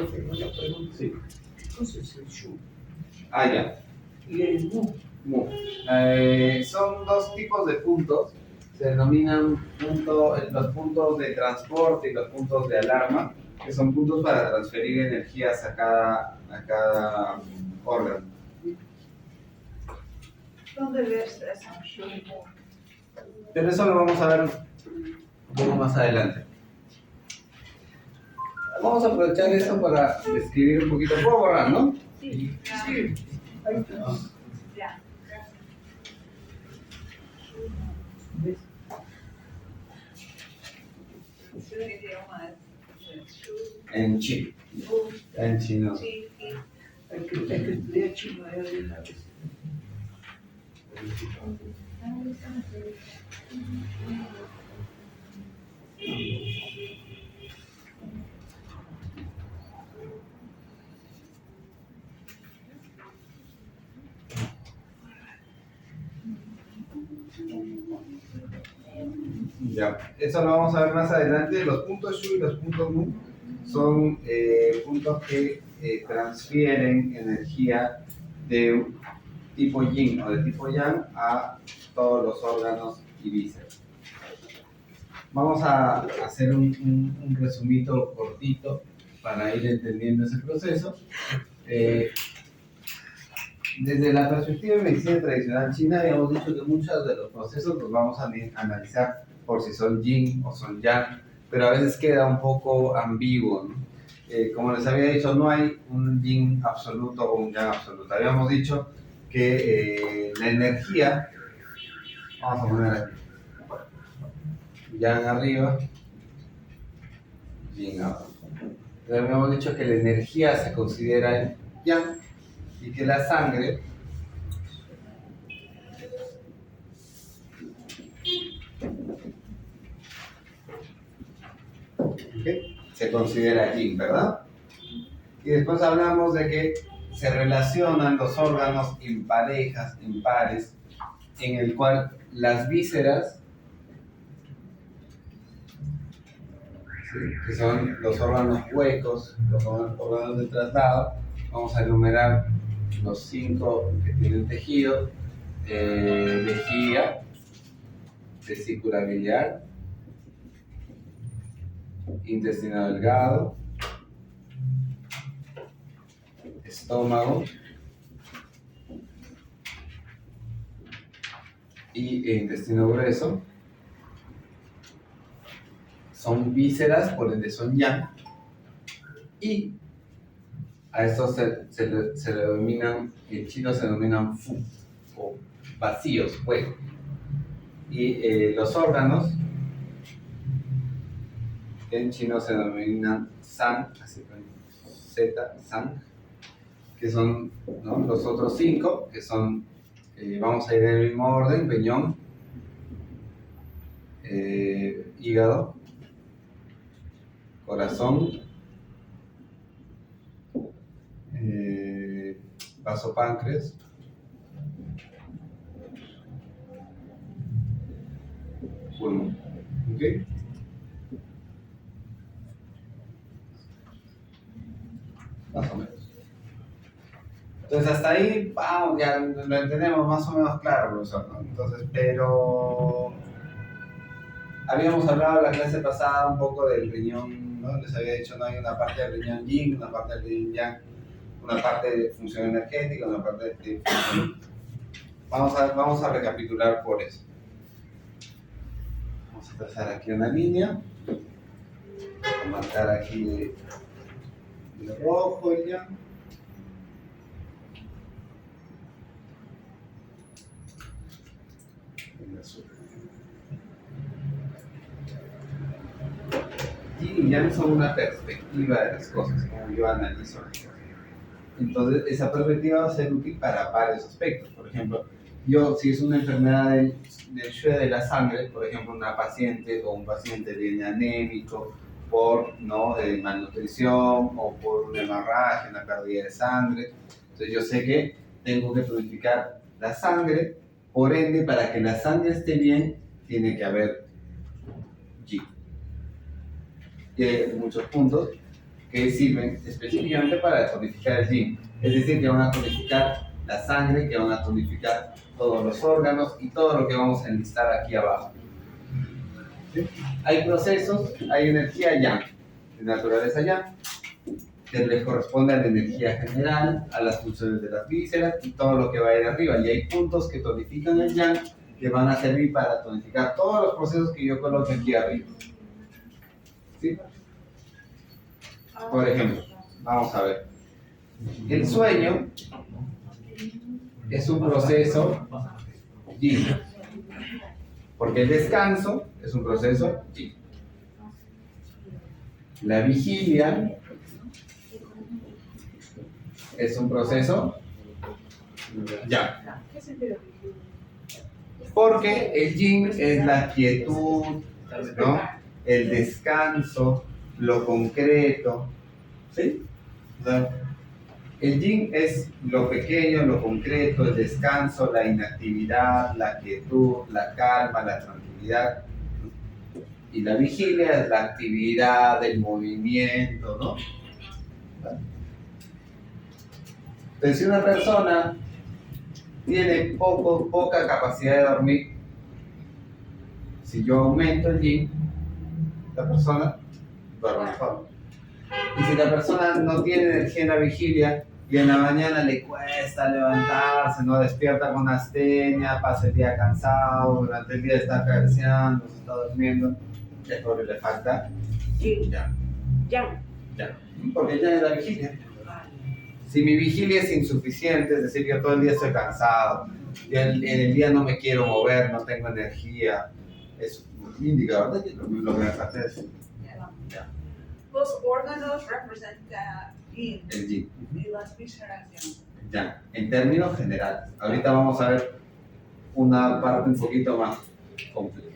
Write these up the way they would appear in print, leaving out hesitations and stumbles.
profe, una pregunta. Sí. Entonces el Shu Ah, ya. y el Mu. Mu. Son dos tipos de puntos. Se denominan los puntos de transporte y los puntos de alarma, que son puntos para transferir energías a cada órgano. ¿Dónde ves esa Shu y Mu? Pero eso lo vamos a ver un poco más adelante. Vamos a aprovechar eso para describir un poquito. ¿Puedo borrar, no? Sí, Sí, ahí está. ya. ¿Ves? Su idioma es Shu, En chi. Mu, En chino. Chi, Ki. Hay que leer chino ahí de una vez. Ya, eso lo vamos a ver más adelante. Los puntos Shu y los puntos Mu son puntos que transfieren energía de tipo Yin o de tipo Yang a todos los órganos y vísceras. Vamos a hacer un resumito cortito para ir entendiendo ese proceso. Desde la perspectiva de medicina tradicional china, habíamos dicho que muchos de los procesos los vamos a analizar por si son yin o son yang, pero a veces queda un poco ambiguo, ¿no? Como les había dicho, no hay un yin absoluto o un yang absoluto. Habíamos dicho que la energía, vamos a poner aquí, yang arriba, yin abajo. Habíamos dicho que la energía se considera yang y que la sangre se considera yin, ¿verdad? Y después hablamos de que se relacionan los órganos en parejas, en pares, en el cual las vísceras, ¿sí?, que son los órganos huecos, los órganos de traslado, vamos a enumerar los 5 que tienen tejido: vejiga, vesícula biliar, intestino delgado, estómago y intestino grueso. Son vísceras, por ende son yang, y a estos se le denominan, en chino se denominan fu, o vacíos, huecos. Y los órganos, en chino se denominan san, así con z, san, que son, ¿no?, los otros 5, que son, vamos a ir en el mismo orden: riñón, hígado, corazón, vaso páncreas, pulmón. ¿Ok? Más o menos. Entonces hasta ahí, vamos, ya lo entendemos más o menos claro, profesor, ¿no? Entonces, pero habíamos hablado la clase pasada un poco del riñón, ¿no? Les había dicho, no, hay una parte del riñón yin, una parte del riñón yang, una parte de función energética, una parte de función. Vamos a recapitular por eso. Vamos a trazar aquí una línea, vamos a marcar aquí de rojo el yang. El azul. Yin y yang son una perspectiva de las cosas, como yo analizo las cosas. Entonces, esa perspectiva va a ser útil para varios aspectos. Por ejemplo, yo, si es una enfermedad del Xue de la sangre, por ejemplo, una paciente o un paciente viene anémico por malnutrición o por una hemorragia, una pérdida de sangre, entonces yo sé que tengo que purificar la sangre. Por ende, para que la sangre esté bien, tiene que haber Yi. Y hay muchos puntos. que sirven específicamente para tonificar el yin. Es decir, que van a tonificar la sangre, que van a tonificar todos los órganos y todo lo que vamos a enlistar aquí abajo. ¿Sí? Hay procesos, hay energía yang, de naturaleza yang, que les corresponde a la energía general, a las funciones de las vísceras y todo lo que va a ir arriba. Y hay puntos que tonifican el yang que van a servir para tonificar todos los procesos que yo coloque aquí arriba. ¿Sí? Por ejemplo, vamos a ver. El sueño es un proceso yin, porque el descanso es un proceso yin. La vigilia es un proceso yang. Porque el yin es la quietud, ¿no? El descanso, lo concreto, ¿sí? O sea, el yin es lo pequeño, lo concreto, el descanso, la inactividad, la quietud, la calma, la tranquilidad. Y la vigilia es la actividad, el movimiento, ¿no? Entonces, si una persona tiene poca capacidad de dormir, si yo aumento el yin, la persona duerme mejor. Y si la persona no tiene energía en la vigilia y en la mañana le cuesta levantarse, no despierta con astenia, pasa el día cansado, durante el día está cabeceando, se está durmiendo, es porque le falta ya. Porque ya es la vigilia. Si mi vigilia es insuficiente, es decir, yo todo el día estoy cansado, y en el día no me quiero mover, no tengo energía, es un indicador de que lo que me falta es Los órganos representan yin el yin. y las vísceras yang. Ya, en términos generales. Ahorita vamos a ver una parte un poquito más compleja.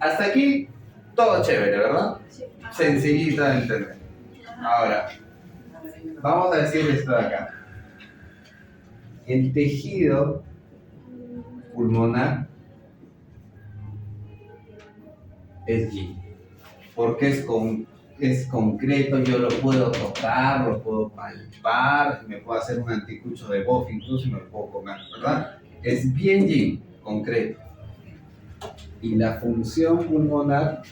Hasta aquí, todo chévere, ¿verdad? Sencillito de entender. Ahora, vamos a decir esto de acá. El tejido pulmonar es yin, porque es concreto, yo lo puedo tocar, lo puedo palpar, me puedo hacer un anticucho de bofe incluso y me lo puedo comer, ¿verdad? Es bien yin, concreto. Y la función pulmonar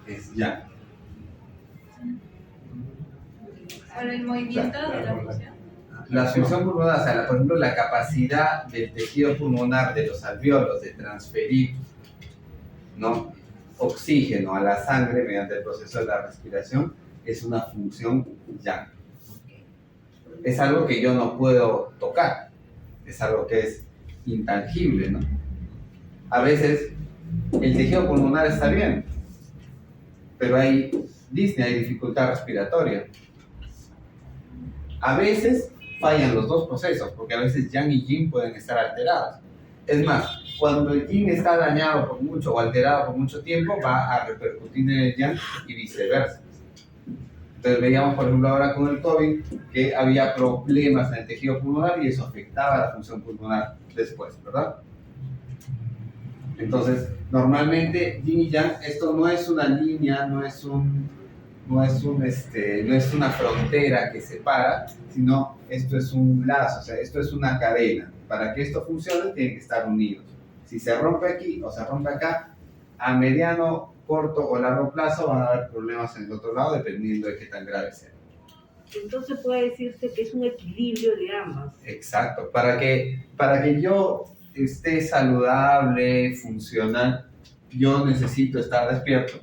es yang. Para el movimiento de la función. La función pulmonar, o sea, por ejemplo, la capacidad del tejido pulmonar de los alvéolos de transferir, ¿no?, oxígeno a la sangre mediante el proceso de la respiración es una función yang. Es algo que yo no puedo tocar, es algo que es intangible, ¿no? A veces el tejido pulmonar está bien, pero hay disnea, hay dificultad respiratoria. A veces fallan los dos procesos, porque a veces yang y yin pueden estar alterados. Es más, cuando el yin está dañado por mucho o alterado por mucho tiempo, va a repercutir en el yang y viceversa. Entonces veíamos, por ejemplo, ahora con el COVID, que había problemas en el tejido pulmonar y eso afectaba a la función pulmonar después, ¿verdad? Entonces, normalmente yin y yang, esto no es una línea, no es una frontera que separa, sino esto es un lazo, o sea, esto es una cadena. Para que esto funcione, tienen que estar unidos. Si se rompe aquí o se rompe acá, a mediano, corto o largo plazo van a haber problemas en el otro lado, dependiendo de qué tan grave sea. Entonces puede decirse que es un equilibrio de ambas. Exacto. Para que yo esté saludable, funcional, yo necesito estar despierto,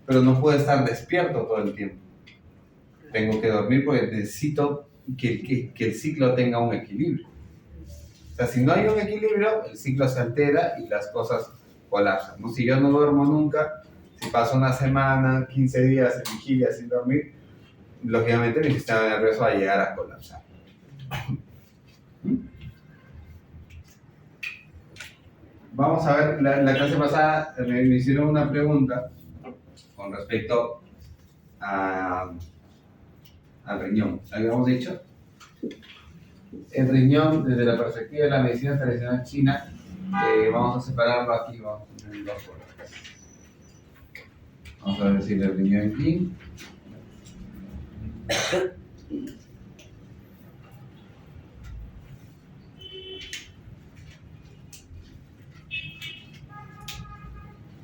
pero no puedo estar despierto todo el tiempo. Tengo que dormir porque necesito que el ciclo tenga un equilibrio. O sea, si no hay un equilibrio, el ciclo se altera y las cosas colapsan, ¿no? Si yo no duermo nunca, si paso una semana, 15 días en vigilia sin dormir, lógicamente mi sistema nervioso va a llegar a colapsar. Vamos a ver, la clase pasada me hicieron una pregunta con respecto al riñón. ¿Habíamos dicho? El riñón, desde la perspectiva de la medicina tradicional china, Vamos a separarlo aquí, vamos a poner en dos colores. Vamos a decir el riñón yin.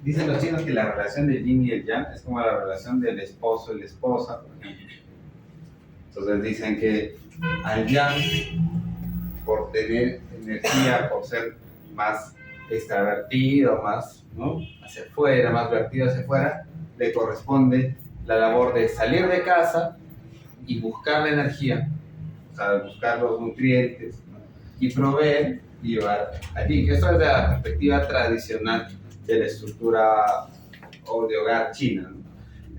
Dicen los chinos que la relación del yin y el yang es como la relación del esposo y la esposa, por ejemplo. Entonces dicen que al yang, por tener energía, por ser más extravertido, más, ¿no?, hacia afuera, más vertido hacia afuera, le corresponde la labor de salir de casa y buscar la energía, o sea, buscar los nutrientes, ¿no?, y proveer y llevar allí. Esto es de la perspectiva tradicional de la estructura o de hogar china, ¿no?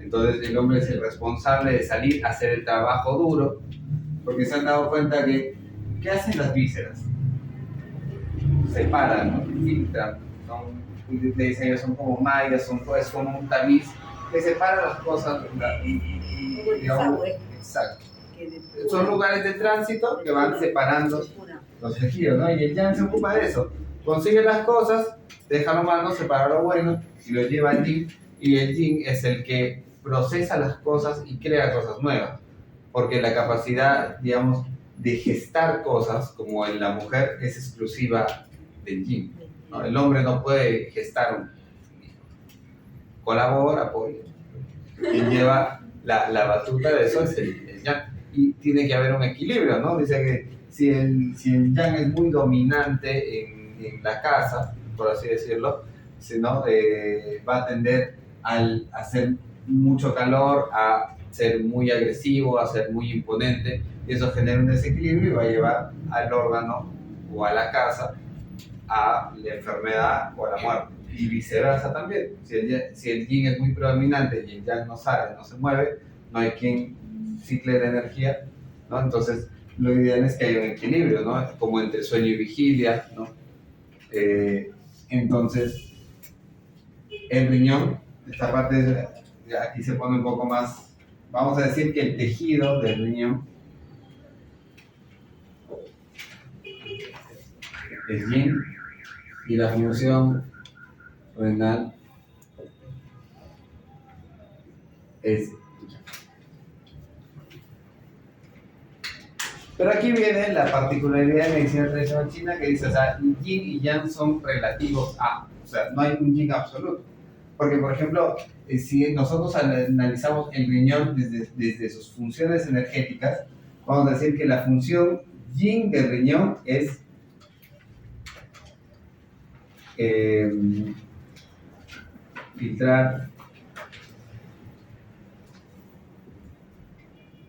Entonces el hombre es el responsable de salir a hacer el trabajo duro, porque se han dado cuenta que ¿qué hacen las vísceras? Separan, ¿no?, filtran, le dicen ellos, son como mallas, son pues como un tamiz que separa las cosas, digamos, exacto. Son lugares de tránsito que van separando los tejidos, ¿no? Y el yang se ocupa de eso. Consigue las cosas, deja lo malo, separa lo bueno y lo lleva al yin. Y el yin es el que procesa las cosas y crea cosas nuevas. Porque la capacidad, digamos, de gestar cosas, como en la mujer, es exclusiva del yin, ¿no? El hombre no puede gestar un hijo. Colabora, apoya. Quien lleva la batuta de eso es el yang. Y tiene que haber un equilibrio, ¿no? Dice que si el yang es muy dominante en la casa, por así decirlo, ¿no?, va a tender a hacer mucho calor, a ser muy agresivo, a ser muy imponente, y eso genera un desequilibrio y va a llevar al órgano o a la casa a la enfermedad o a la muerte. Y viceversa también. Si el yin es muy predominante y el yang no sale, no se mueve, no hay quien cicle la energía, ¿no? Entonces lo ideal es que haya un equilibrio, ¿no?, como entre sueño y vigilia, ¿no? Entonces el riñón, esta parte aquí se pone un poco más, vamos a decir que el tejido del riñón es yin y la función renal es yang. Pero aquí viene la particularidad de la medicina tradicional china que dice, o sea, yin y yang son relativos a, o sea, no hay un yin absoluto. Porque, por ejemplo, si nosotros analizamos el riñón desde sus funciones energéticas, vamos a decir que la función yin del riñón es filtrar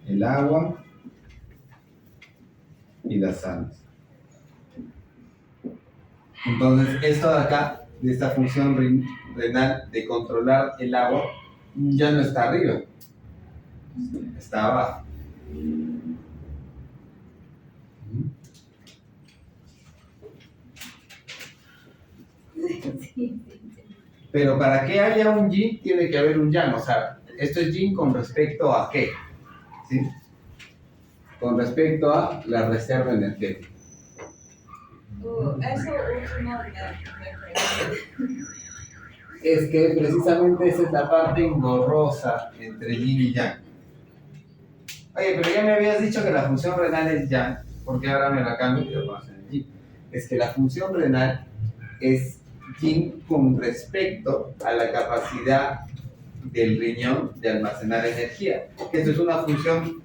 el agua y las sales. Entonces, esto de acá, de esta función renal de controlar el agua, ya no está arriba, está abajo. Pero para que haya un yin, tiene que haber un yang. O sea, esto es yin con respecto a qué, ¿sí? Con respecto a la reserva energética. Eso último Es que precisamente esa es la parte engorrosa entre yin y yang. Oye, pero ya me habías dicho que la función renal es yang, ¿por qué ahora me la cambio y lo pongo en yin? Es que la función renal es yin con respecto a la capacidad del riñón de almacenar energía. Esto es una función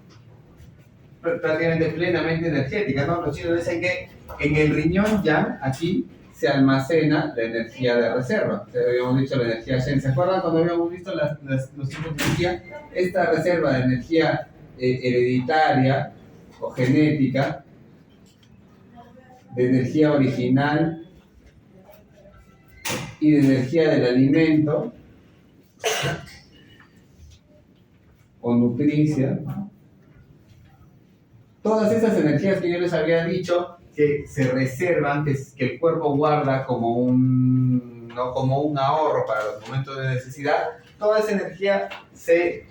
prácticamente plenamente energética, ¿no? Los chinos dicen que en el riñón yang, aquí, se almacena la energía de reserva. Habíamos dicho la energía Shen. ¿Se acuerdan cuando habíamos visto los tipos de energía? Esta reserva de energía hereditaria o genética, de energía original y de energía del alimento o nutricia. Todas esas energías que yo les había dicho que se reservan, que el cuerpo guarda como un ahorro para los momentos de necesidad, toda esa energía se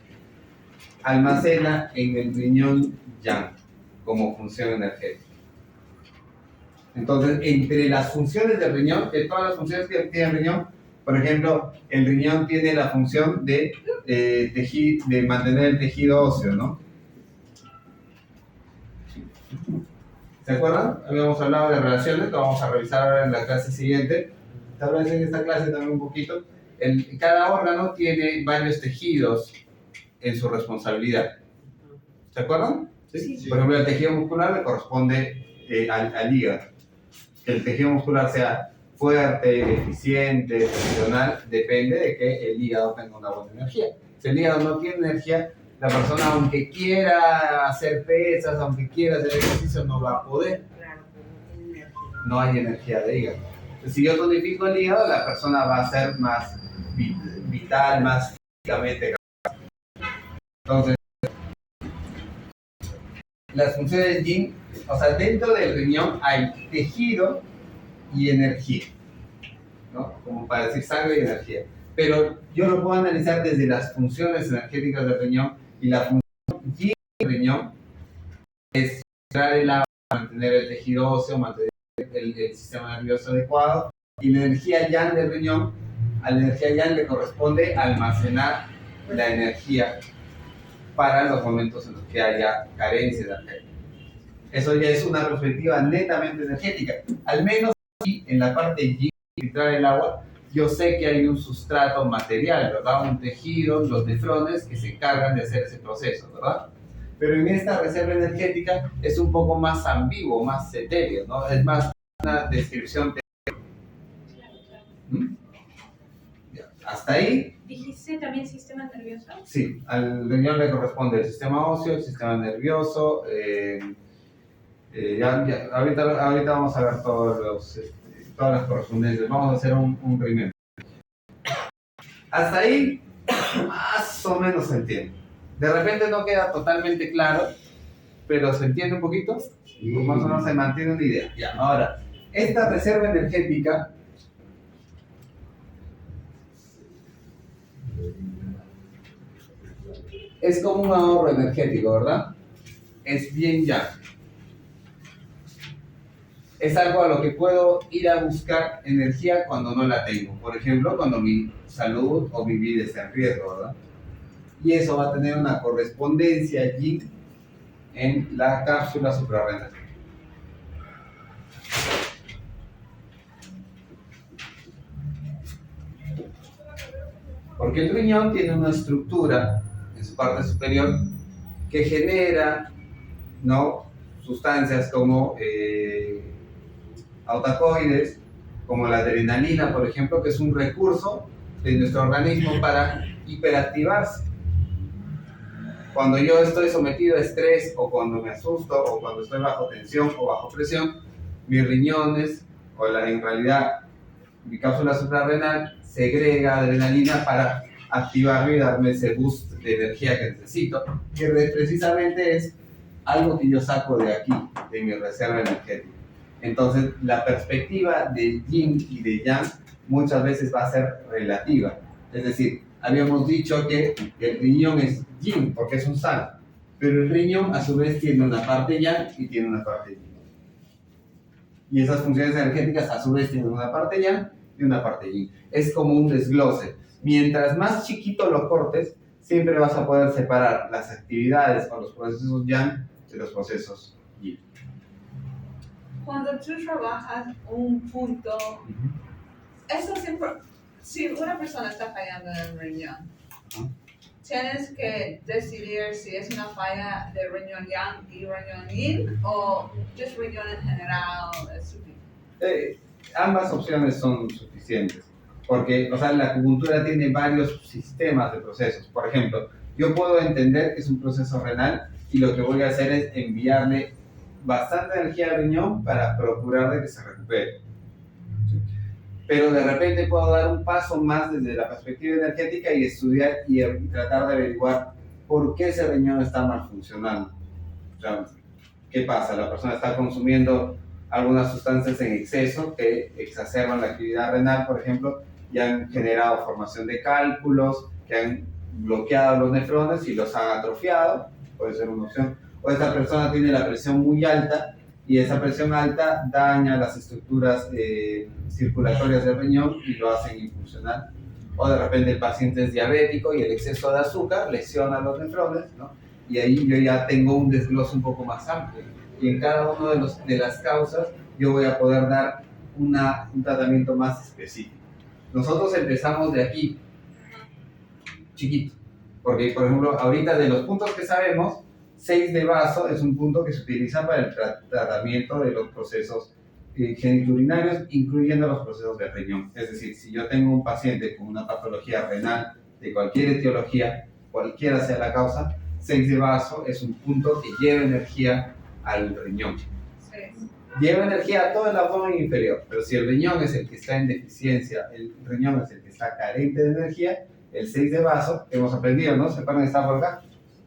almacena en el riñón yang como función energética. Entonces, entre las funciones del riñón, de todas las funciones que tiene el riñón, por ejemplo, el riñón tiene la función de mantener el tejido óseo, ¿no? ¿Se acuerdan? Habíamos hablado de relaciones, lo vamos a revisar ahora en la clase siguiente. Tal vez en esta clase también un poquito. Cada órgano tiene varios tejidos en su responsabilidad. ¿Se acuerdan? Sí. Por ejemplo, el tejido muscular le corresponde al hígado. Que el tejido muscular sea fuerte, eficiente, funcional, depende de que el hígado tenga una buena energía. Si el hígado no tiene energía, la persona, aunque quiera hacer pesas, aunque quiera hacer ejercicio, no va a poder. Claro, pero no tiene energía. No hay energía de hígado. Entonces, si yo tonifico el hígado, la persona va a ser más vital, más físicamente capaz. Entonces, las funciones del yin, o sea, dentro del riñón hay tejido y energía, ¿no? Como para decir sangre y energía. Pero yo lo puedo analizar desde las funciones energéticas del riñón, y la función yin del riñón es filtrar el agua, mantener el tejido óseo, mantener el sistema nervioso adecuado, y la energía yang del riñón, a la energía yang le corresponde almacenar la energía para los momentos en los que haya carencia de energía. Eso ya es una perspectiva netamente energética. Al menos aquí, en la parte yin, filtrar el agua, yo sé que hay un sustrato material, ¿verdad? Un tejido, los nefrones que se encargan de hacer ese proceso, ¿verdad? Pero en esta reserva energética es un poco más ambiguo, más etéreo, ¿no? Es más una descripción Ya. ¿Hasta ahí? ¿Dijiste también sistema nervioso? Sí, al riñón le corresponde el sistema óseo, el sistema nervioso. Ahorita vamos a ver todas las correspondencias. Vamos a hacer un primero. Hasta ahí, más o menos se entiende. De repente no queda totalmente claro, pero se entiende un poquito y más o menos se mantiene una idea. Ya, ahora, esta reserva energética es como un ahorro energético, ¿verdad? Es bien ya. Es algo a lo que puedo ir a buscar energía cuando no la tengo. Por ejemplo, cuando mi salud o mi vida está en riesgo, ¿verdad? Y eso va a tener una correspondencia allí en la cápsula suprarrenal. Porque el riñón tiene una estructura en su parte superior que genera, ¿no?, sustancias como autacoides, como la adrenalina, por ejemplo, que es un recurso de nuestro organismo para hiperactivarse. Cuando yo estoy sometido a estrés, o cuando me asusto, o cuando estoy bajo tensión o bajo presión, mis riñones, en realidad mi cápsula suprarrenal, segrega adrenalina para activarme y darme ese boost de energía que necesito, que precisamente es algo que yo saco de aquí, de mi reserva energética. Entonces, la perspectiva de yin y de yang muchas veces va a ser relativa. Es decir, habíamos dicho que el riñón es yin porque es un san, pero el riñón a su vez tiene una parte yang y tiene una parte yin. Y esas funciones energéticas a su vez tienen una parte yang y una parte yin. Es como un desglose. Mientras más chiquito lo cortes, siempre vas a poder separar las actividades o los procesos yang de los procesos yin. Cuando tú trabajas un punto, eso siempre, si una persona está fallando en el riñón, tienes que decidir si es una falla de riñón yang y riñón yin o just riñón en general es suficiente. Ambas opciones son suficientes, porque la acupuntura tiene varios sistemas de procesos. Por ejemplo, yo puedo entender que es un proceso renal y lo que voy a hacer es enviarle bastante energía al riñón para procurar de que se recupere. Pero de repente puedo dar un paso más desde la perspectiva energética y estudiar y tratar de averiguar por qué ese riñón está mal funcionando. ¿Qué pasa? La persona está consumiendo algunas sustancias en exceso que exacerban la actividad renal, por ejemplo, y han generado formación de cálculos, que han bloqueado los nefrones y los han atrofiado, puede ser una opción. O esta persona tiene la presión muy alta y esa presión alta daña las estructuras circulatorias del riñón y lo hacen infuncional. O de repente el paciente es diabético y el exceso de azúcar lesiona los nefrones, ¿no? Y ahí yo ya tengo un desglose un poco más amplio. Y en cada una de las causas yo voy a poder dar un tratamiento más específico. Nosotros empezamos de aquí, chiquito, porque por ejemplo ahorita de los puntos que sabemos, 6 de vaso es un punto que se utiliza para el tratamiento de los procesos geniturinarios, incluyendo los procesos de riñón. Es decir, si yo tengo un paciente con una patología renal de cualquier etiología, cualquiera sea la causa, 6 de vaso es un punto que lleva energía al riñón. Sí. Lleva energía a todo el abdomen inferior, pero si el riñón es el que está en deficiencia, el riñón es el que está carente de energía, el 6 de vaso, hemos aprendido, ¿no? ¿Se acuerdan que está por acá?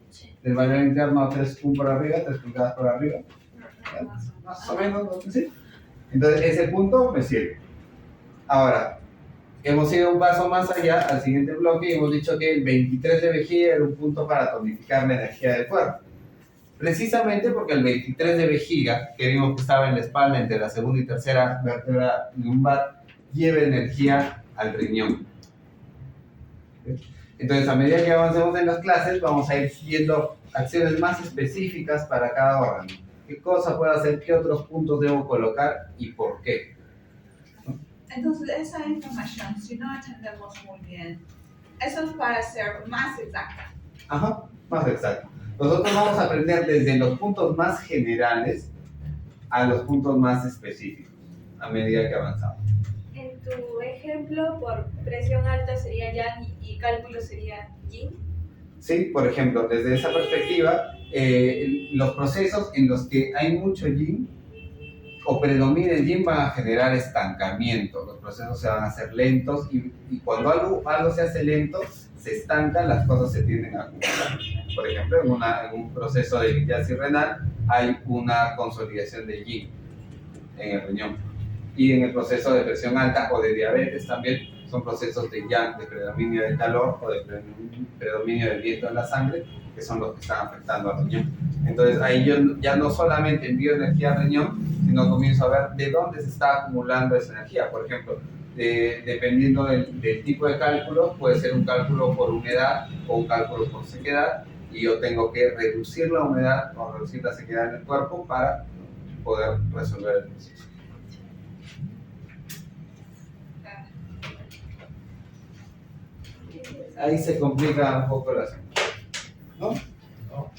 Sí. Del valor interno a 3 por arriba, 3 pulgadas por arriba, más o menos, ¿no? ¿Sí? Entonces ese punto me sirve. Ahora, hemos ido un paso más allá al siguiente bloque y hemos dicho que el 23 de vejiga era un punto para tonificar la energía del cuerpo. Precisamente porque el 23 de vejiga, que vimos que estaba en la espalda entre la segunda y tercera vértebra lumbar, lleva energía al riñón. Entonces, a medida que avancemos en las clases, vamos a ir viendo acciones más específicas para cada órgano. ¿Qué cosa puedo hacer? ¿Qué otros puntos debo colocar? ¿Y por qué? Entonces, esa información, si no entendemos muy bien, eso es para ser más exacta. Ajá, más exacto. Nosotros vamos a aprender desde los puntos más generales a los puntos más específicos a medida que avanzamos. En tu ejemplo, por presión alta sería yang y cálculo sería yin. Sí, por ejemplo, desde esa perspectiva, los procesos en los que hay mucho yin o predomina el yin van a generar estancamiento. Los procesos se van a hacer lentos y cuando algo se hace lento, se estancan, las cosas se tienden a acumular. Por ejemplo, en un proceso de litiasis renal hay una consolidación de yin en el riñón. Y en el proceso de presión alta o de diabetes también son procesos de yang, de predominio del calor o de predominio del viento en la sangre, que son los que están afectando al riñón. Entonces ahí yo ya no solamente envío energía al riñón, sino comienzo a ver de dónde se está acumulando esa energía. Por ejemplo, dependiendo del tipo de cálculo, puede ser un cálculo por humedad o un cálculo por sequedad, y yo tengo que reducir la humedad o reducir la sequedad en el cuerpo para poder resolver el proceso. Ahí se complica un poco la asunto, ¿no? No.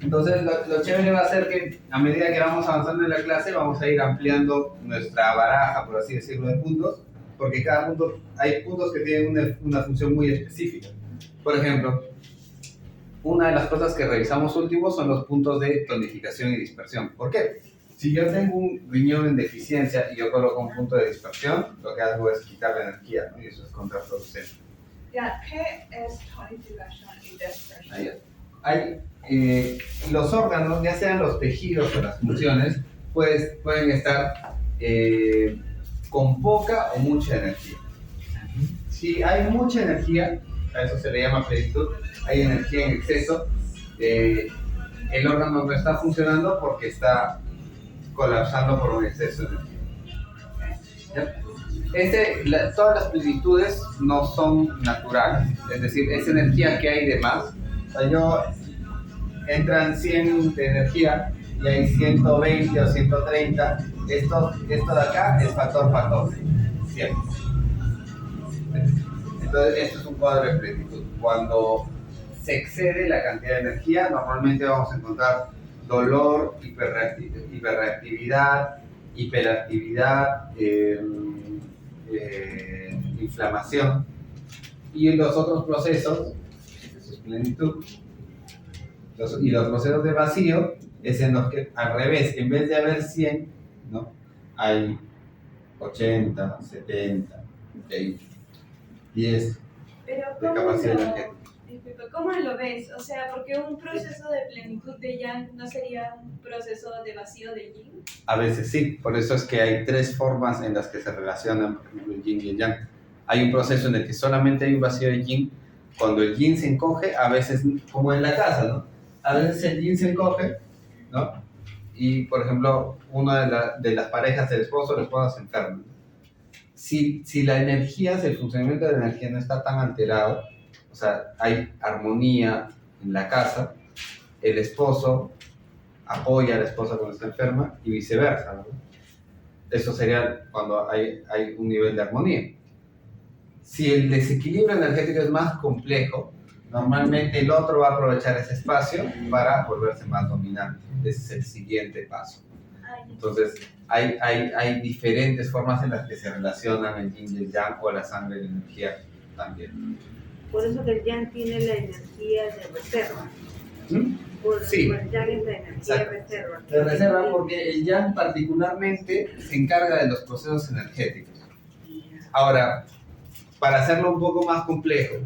Entonces, lo chévere va a ser que a medida que vamos avanzando en la clase, vamos a ir ampliando nuestra baraja, por así decirlo, de puntos, porque cada punto, hay puntos que tienen una función muy específica. Por ejemplo, una de las cosas que revisamos último son los puntos de tonificación y dispersión. ¿Por qué? Si yo tengo un riñón en deficiencia y yo coloco un punto de dispersión, lo que hago es quitar la energía, ¿no? Y eso es contraproducente. Ya, ¿qué es tonificación y dispersión? Ahí es. Los órganos, ya sean los tejidos o las funciones, pues, pueden estar con poca o mucha energía. Si hay mucha energía, a eso se le llama plenitud, hay energía en exceso, el órgano no está funcionando porque está colapsando por un exceso de energía. Todas las plenitudes no son naturales, es decir, esa energía que hay de más, entran 100 de energía y hay 120 o 130, esto de acá es factor 14, siempre. Entonces, esto es un cuadro de plenitud. Cuando se excede la cantidad de energía, normalmente vamos a encontrar dolor, hiperreactividad, hiperactividad, inflamación. Y en los otros procesos, eso es plenitud, y los procesos de vacío es en los que, al revés, en vez de haber 100, ¿no? Hay 80, 70, 20, 10 Pero de capacidad energética. ¿cómo lo ves? O sea, porque un proceso de plenitud de yang no sería un proceso de vacío de yin. A veces sí, por eso es que hay 3 formas en las que se relacionan, por ejemplo, el yin y el yang. hay un proceso en el que solamente hay un vacío de yin. Cuando el yin se encoge, a veces, como en la casa, ¿no? A veces el yin se encoge, ¿no? Y, por ejemplo, una de las parejas del esposo o la esposa se enferma. Si la energía, si el funcionamiento de la energía no está tan alterado, o sea, hay armonía en la casa, el esposo apoya a la esposa cuando está enferma y viceversa, ¿no? Eso sería cuando hay un nivel de armonía. Si el desequilibrio energético es más complejo, normalmente el otro va a aprovechar ese espacio para volverse más dominante. Ese es el siguiente paso. Entonces, hay diferentes formas en las que se relacionan el yin y el yang o la sangre y la energía también. Por eso que el yang tiene la energía de reserva. Sí. Por el yang es la energía de Exacto. reserva. De reserva porque el yang particularmente se encarga de los procesos energéticos. Ahora, para hacerlo un poco más complejo,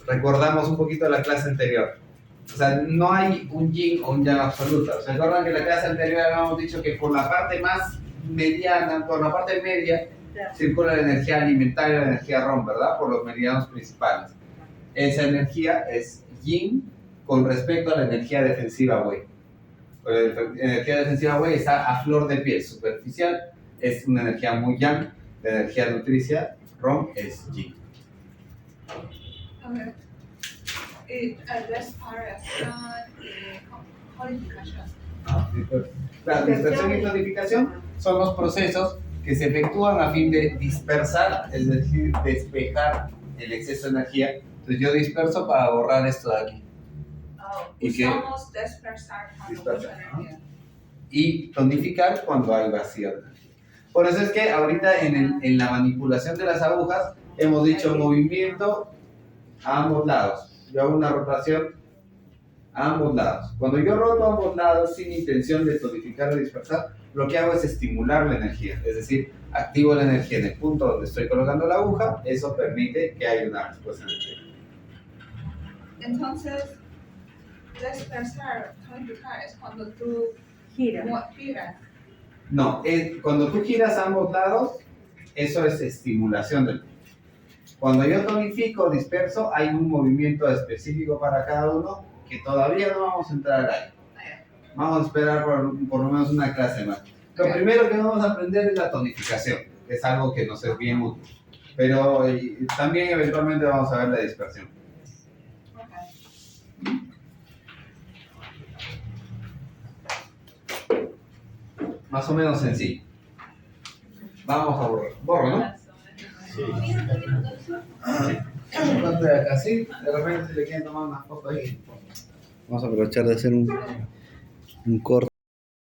recordamos un poquito la clase anterior. O sea, no hay un yin o un yang absoluto. ¿Se acuerdan que en la clase anterior habíamos dicho que por la parte más mediana, por la parte media, circula la energía alimentaria y la energía ROM, ¿verdad? Por los meridianos principales. Esa energía es yin con respecto a la energía defensiva wei. La energía defensiva wei está a flor de piel, superficial, es una energía muy yang. La energía nutricia ROM es yin. Okay. Y respiración y codificación. La dispersión y tonificación son los procesos que se efectúan a fin de dispersar, es decir, despejar el exceso de energía. Entonces yo disperso para borrar esto de aquí. ¿Y qué? Usamos dispersar cuando Dispersar, mucha ¿no? energía. Y tonificar cuando hay vacío de energía. Por eso es que ahorita en la manipulación de las agujas hemos dicho movimiento a ambos lados. Yo hago una rotación a ambos lados. Cuando yo roto a ambos lados sin intención de tonificar o dispersar, lo que hago es estimular la energía. Es decir, activo la energía en el punto donde estoy colocando la aguja. Eso permite que haya una respuesta energética. Entonces, dispersar, tonificar es cuando tú Gira. giras. No, cuando tú giras a ambos lados, eso es estimulación del punto. Cuando yo tonifico, disperso, hay un movimiento específico para cada uno que todavía no vamos a entrar ahí. Vamos a esperar por lo menos una clase más. Lo primero que vamos a aprender es la tonificación, que es algo que nos es bien útil. Pero también eventualmente vamos a ver la dispersión. Más o menos sencillo. Vamos a borrar. Borro, ¿no? Sí. Así, de repente si le quieren tomar una foto ahí. Vamos a aprovechar de hacer un corte.